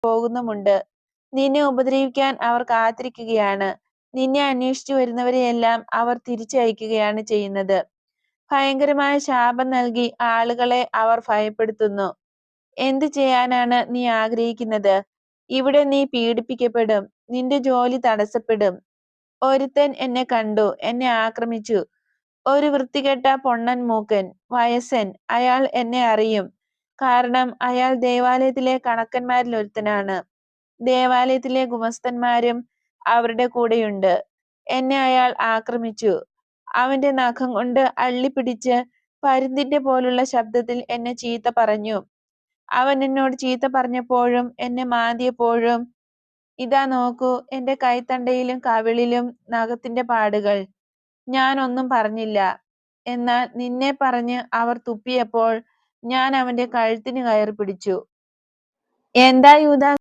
പോകുന്നുമുണ്ട്. നിന്നെ ഉപദ്രവിക്കാൻ അവർ കാത്തിരിക്കുകയാണ്. നിന്നെ അന്വേഷിച്ചു വരുന്നവരെയെല്ലാം അവർ തിരിച്ചയക്കുകയാണ് ചെയ്യുന്നത്. ഭയങ്കരമായ ശാപം നൽകി ആളുകളെ അവർ ഭയപ്പെടുത്തുന്നു. എന്ത് ചെയ്യാനാണ് നീ ആഗ്രഹിക്കുന്നത്? ഇവിടെ നീ പീഡിപ്പിക്കപ്പെടും. നിന്റെ ജോലി തടസ്സപ്പെടും. ഒരുത്തൻ എന്നെ കണ്ടു, എന്നെ ആക്രമിച്ചു. ഒരു വൃത്തികെട്ട പൊണ്ണൻ മൂക്കൻ വയസ്സൻ. അയാൾ എന്നെ അറിയും. കാരണം അയാൾ ദേവാലയത്തിലെ കണക്കന്മാരിൽ ഒരുത്തനാണ്. ദേവാലയത്തിലെ ഗുമസ്തന്മാരും അവരുടെ കൂടെയുണ്ട്. എന്നെ അയാൾ ആക്രമിച്ചു. അവന്റെ നഖം കൊണ്ട് അള്ളിപ്പിടിച്ച് പരുന്തിന്റെ പോലുള്ള ശബ്ദത്തിൽ എന്നെ ചീത്ത പറഞ്ഞു. അവൻ എന്നോട് ചീത്ത പറഞ്ഞപ്പോഴും എന്നെ മാന്തിയപ്പോഴും ഇതാ നോക്കൂ, എന്റെ കൈത്തണ്ടയിലും കവിളിലും നഖത്തിന്റെ പാടുകൾ. ഞാൻ ഒന്നും പറഞ്ഞില്ല. എന്നാൽ നിന്നെ പറഞ്ഞ് അവർ തുപ്പിയപ്പോൾ ഞാൻ അവന്റെ കഴുത്തിന് കയറി പിടിച്ചു. എന്താ യൂദാ